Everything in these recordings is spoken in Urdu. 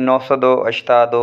902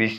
20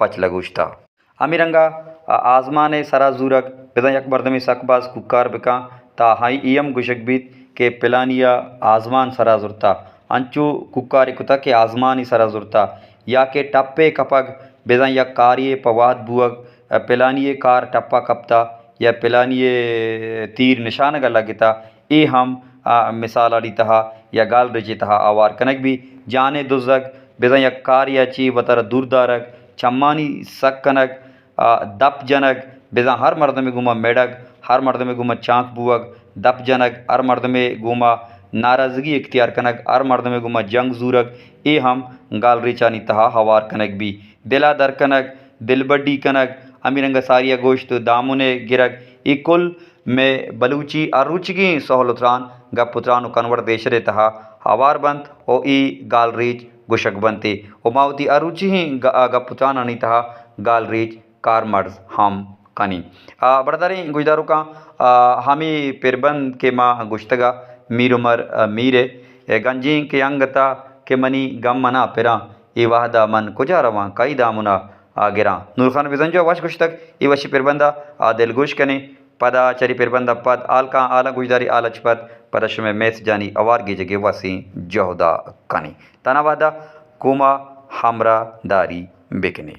پچ لگوشتا امیرنگا آزمان سرا زورک بزن یک مردمی سکباز ککار بکا تا ہائی ایم گوشک بیت کہ پلانیا آزمان سرا زرتا انچو ککاری کتا کہ آزمانی سرا زرتا یا کہ ٹپے کپگ بزن یک کاری پواد بوگ پلانیے کار ٹپا کپتا یا پلانیے تیر نشانگا لگتا ای ہم مثال آڑی تہا یا گال رجی تہا آوار کنک بھی جانے دزگ بزن یک کاریا چی وطر دور دارک چمانی سک کنک دپ جنگ بزن ہر مردم گوما میڈگ ہر مردم گوما چانک بوگ دپ جنگ ہر مردم گوما ناراضگی اختیار کنک ہر مردم گوما جنگ زورگ ای ہم گال ریچانی تہا ہوار کنک بھی دلا در کنک دل بڈی کنک امیرنگا ساریا گوشت دامنے گرگ ای کل میں بلوچی اروچگی سہولتران گپ پتران کنور دیشرے تہا ہوار بنت او ای گال ریچ گوشک بنتے او ماوتی اروچی ہی گپ پتران آنی تہا گال ریچ کار مرز ہم کنی برداریں گوشدارو کا ہمی پیربند کے ماں گشتگا میر عمر میرے گنجیں کے انگتا کہ منی گم منا پرا ای وحدہ من کجا رواں کئی دامنا گراں نور خان بزن جو وش گشتگ ای وشی پیربندہ دل گوش کنے پدا چری پیربندہ پد آلکا آلا گوشداری آلچ پد پدش میں میس جانی اوار گی جگہ وسی جہدا کنی تانا وحدہ کوما ہمرا داری بکنے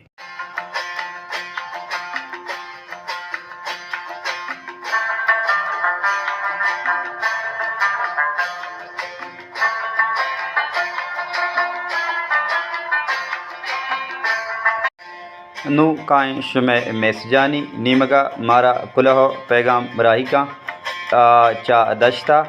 نو کائیں شمع میسجانی نیمگا مارا کلہو پیغام براہی کا چا دشتا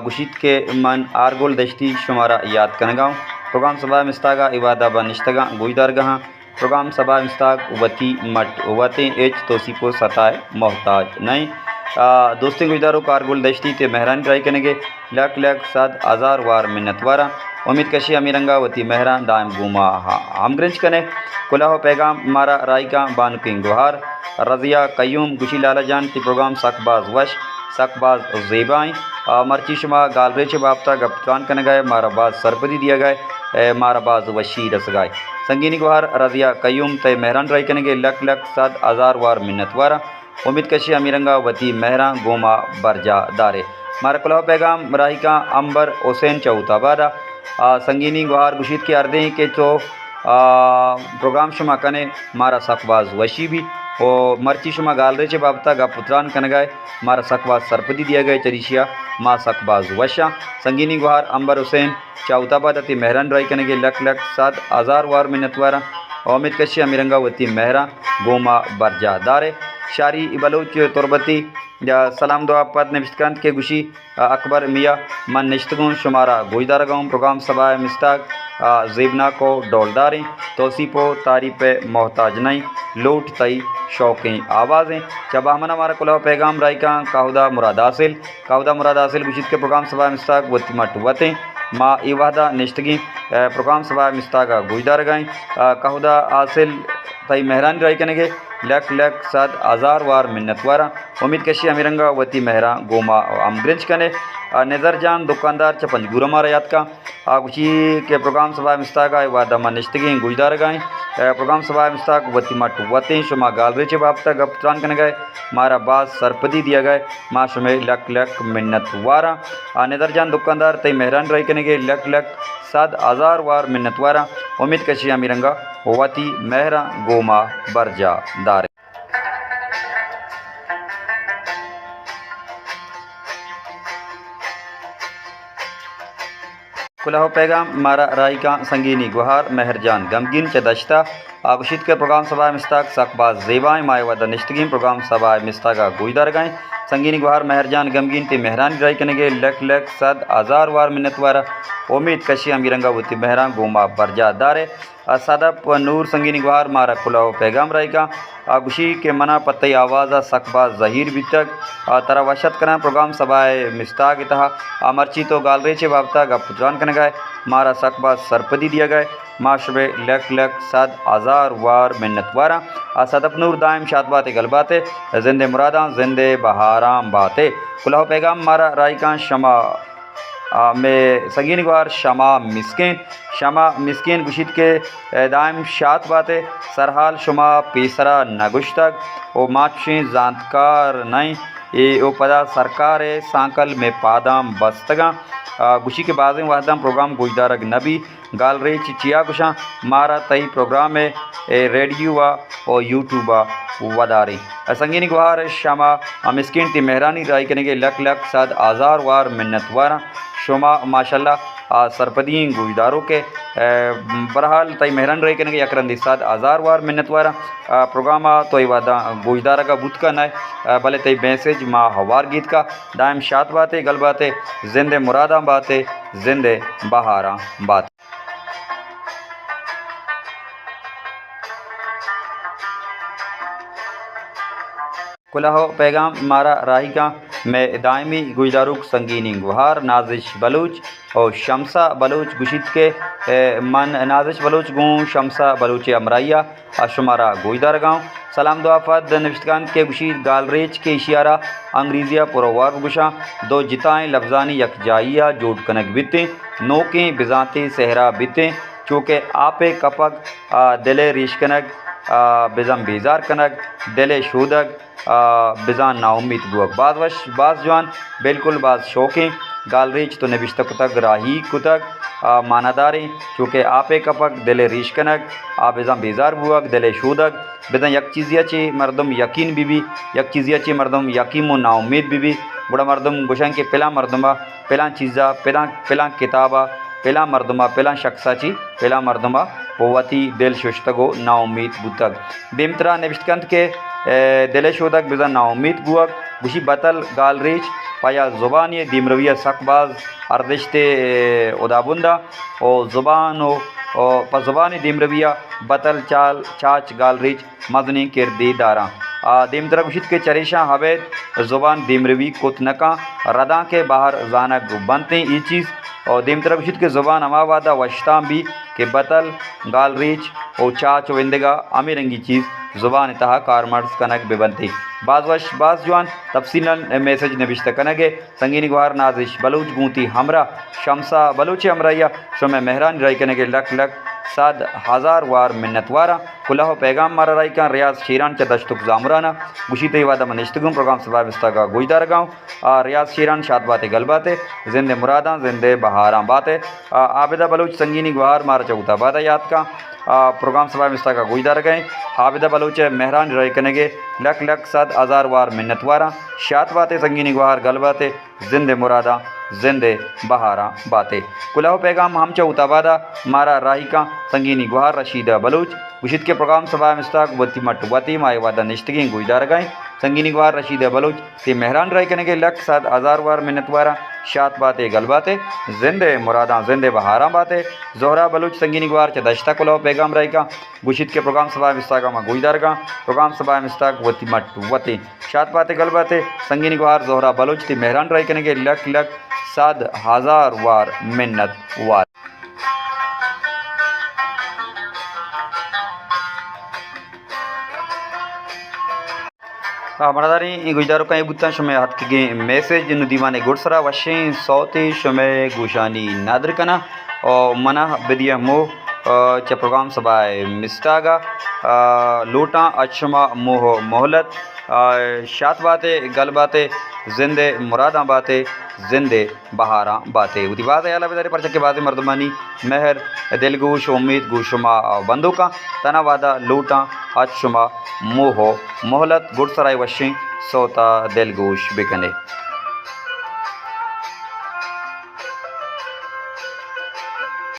گشید کے من آرگول دشتی شمارا یاد کنگاؤں پروگرام سبا مستاگا عبادہ بنشتگا گویدار گہاں پروگرام سبا مستاگ وتی مٹ وتیں ایچ توسیپو ستائے محتاج نہیں دوستیں گویدارو کارگول دشتی تے مہران ٹرائی کنگے لک لک 100,000 وار منت وارا امید کشی امیرنگا وتی مہران دائم گوما ہم گرنچ کنے کلاہو پیغام مارا رائی کا بانکنگ گوہار رضیہ قیوم گشی لالا جان تی پروگرام سکباز وش سکباز زیبائیں مرچی شما گال ریچ بابتا گپتان کن گئے مارا باز سرپدی دیا گئے مارا باز وشی رس گائے سنگینی گوہار رضیہ قیوم تے مہران رائی کنگے لک لک 100,000 وار منت وارا امید کشی امیرنگا وتی مہران گوما برجا دارے مارا کلاہو پیغام رائی کا امبر حسین چوتا بادا سنگینی گوہار گشید کے اردیں کے تو پروگرام شما کنے مارا سکباز وشی بھی او مرچی شما گال ریچے بابتا گا پتران کنگائے مارا سکباز سرپدی دیا گئے چریشیا ما سکباز وشا سنگینی گوہار امبر حسین چاوتا بادتی مہران رائی کنگے لک لک 100,000 وار منت وارا امید کشی امیرنگا وتی مہران گوما برجا دارے شاری بلوچ تربتی سلام دعا پد نوشتکند کے گوشی اکبر میاں من نشتگون شمارا گوشدار گاؤں پروگرام سبا مستاق زیبنا کو ڈولداریں توصیپو تعریف محتاج نہیں لوٹ تئی شوقیں آوازیں چبا ہمنا ہمارا کلاو پیغام رائی کا کاہدہ مراد حاصل گوشید کے پروگرام سبا مستاق وتی مٹ وتیں ما ای وحدہ نشتگی پروگرام سبا مستاقا گوشدار گائیں کاہدہ حاصل تئی مہران رائی کنگے لک لک 100,000 وار منت وارا امید کشی امیرنگا وتی مہران گوما ام گرنچ کنے نظر جان دکاندار چپنج گورا مارا یاد کا گوشی کے پروگرام سبا مستاقا وعدہ من نشتگی گوشدار گائیں پروگرام سبا مستاق وتی مٹ وتیں شما گال ریچے بابتا گپتران کن گئے مارا باز سرپدی دیا گئے ما شمع لک لک منت وارا نظر جان دکاندار تی مہران رائی کنگے لک لک 100,000 وار منت وارا امید کشی امیرنگا وتی مہران گوما برجا دارے کلاہو پیغام مارا رائی کا سنگینی گوہار مہر جان غمگین چدشتہ گوشید کے پروگرام سبا مستاق سکباز زیبائیں مائے ودہ نشتگین پروگرام سبا مستاقا گوشدار گائیں سنگینی گوہار مہر جان غمگین تی مہران رائی کنگے لک لک 100,000 وار منت وارا امید کشی امیرنگا وتی مہران گوما برجا دارے صدپ نور سنگینی گوہار مارا کلاہو پیغام رائی کا گوشی کے منا پتئی آوازہ سکباز ظہیر بھی تک ترا وشت کنا پروگرام سبائے مستاق اتہا مرچی تو گال ریچے بابتا گا پتران کن گئے مارا سکباز سرپدی دیا گئے ما شبہ لک لک 100,000 وار منت وارا صدپ نور دائم شاد باتے گل باتے زندے مراداں زندے بہاراں باتے کلاہو پیغام مارا رائی کا شمع میں سنگین گوار شما مسکین گوشید کے دائم شات باتیں سرحال شما پیسرا نگشتگ او ماچیں زانتکار نہیں او پدا سرکار سانکل میں پادام بستگاں گوشی کے بازیں وحدم پروگرام گوشدارگ نبی گال ریچ چیا گشاں مارا تئی پروگرام ریڈیو اور یوٹیوب وداری سنگینی گوہار شما مسکین تی مہرانی رائی کرنے کے لک لک صد آزار وار منت وارا شما ماشاءاللہ سرپدین گوشداروں کے برحال تئی مہران رائی کرنے کے یکرندی صد آزار وار منت وارا پروگرام توئی وعدہ گوشدارہ کا بوت کا نئے بلے تئی میسیج ما ہوار گیت کا دائم شات باتیں گل باتیں زندے مراداں باتیں زندے بہاراں بات کلاہو پیغام مارا راہی کا میں دائمی گوشداروک سنگینی گوہار نازش بلوچ اور شمسہ بلوچ گوشت کے من نازش بلوچ گوں شمسہ بلوچ امرائیہ شمارا گوشدار گاؤں سلام دعا فد نوشتگان کے گوشید گال ریچ کے اشیارہ انگریزیہ پروار گوشاں دو جتائیں لفظانی یک جائیہ جوڑ کنک بیتیں نوکیں بزانتے صحرا بیتیں چونکہ آپے کپک دلے ریش کنک بزم بیزار کنک دلے شودگ بزان نا امید بوک بعض جوان بالکل بعض شوقیں گال ریچ تو نبشتہ کتگ راہی کتگ مانداریں چونکہ آپے کپک دل ریش کنگ بزان بیزار بوک دل شودگ بزن یک چیزیا چی مردم یقین بی یک چیزیا چی مردم یقین و نا امید بی بڑا مردم گوشن کے پلا مردمہ پلا چیزا پلا کتابہ پلا مردمہ پلا شخصا چی پلا مردمہ قوتی دل ششتگو نا امید بوتگ دیمترا نوشتگند کے دل شودک بزن نا امید بوک گوشی بطل گال ریچ پایا زبانی دیمرویہ سقباز اردشت ادابندہ او زبان و زبان دیمرویہ بطل چاچ گال ریچ مدنی کردی داراں دیمترا گوشت کے چریشاں حوید زبان دیمروی کتنکاں رداں کے باہر زانک بنتے ای چیز اور دیمترا گوشت کے زبان اما وعدہ وشتاں بھی کہ بطل گال ریچ او چاچ وندگا امی رنگی چیز زبان تہا کارمرز کنک ببنتی بعض جوان تفصیلا میسج نوشتہ کنگے سنگینی گوہار نازش بلوچ گونتی ہمراہ شمسہ بلوچ امرائیہ شمع مہران رائی کنگے لک لک صد ہزار وار منت وارا کلاہو پیغام مارا رائی کان ریاض شیران چا دشتک زامرانا گوشیتے وعدہ منشتگم پروگرام سبا بستگا گوشدار گاؤں ریاض شیران شاد باتیں گل باتیں زندے مراداں زندے بہاراں باتیں عابدہ بلوچ سنگینی گوہار مارا چوتا بادہ یاد کا پروگرام سبا مستگا گوشدار گئے عابدہ بلوچ مہران رائی کنگے لک لک صد ہزار وار منت وارا شات باتیں سنگینی گوہار گل باتیں زندے مراداں زندے بہاراں باتیں کلاہو پیغام ہم چوتا بادہ مارا راہی کا سنگینی گوہار رشیدہ بلوچ گوشت کے پروگرام سبا مستاق وتی مٹ وتی مائے وعدہ نشتگیں گوشدار گئے سنگینی گوہار رشیدہ بلوچ تی مہران رائی کنگے لک صد ہزار وار منت وارا شات باتیں گل باتیں زندے مراداں زندے بہاراں باتیں زہرا بلوچ سنگینی گوہار چا دشتہ کلاہو پیغام رائی کا گوشت کے پروگرام سبا مستاقہ ما گوشدار گا پروگرام سبا مستاق وتی مٹ وتی شات باتیں گل باتیں سنگینی گوہار زہرا بلوچ تی مہران رائی کنگے لک لک صد ہزار وار منت وار مراداری گوشداروں کا بوتاں شمع ہاتھ کے میسیج نو دیوانے گڑسرا وشیں صوتی شمع گوشانی نادر کنا اور منہ بدیہ مو چا پروگرام سبائے مستاگا لوٹاں اچھما موہ مہلت شات باتیں گل باتیں زندے مراداں باتیں زندے بہاراں باتیں ودی باز ہے بدارے پرچہ کے بازی مردمانی مہر دل گوش امید گوشما بندو کا تنا وعدہ لوٹاں اچھما موہ مہلت گڑ سرائے وشیں سوتا دل گوش بکنے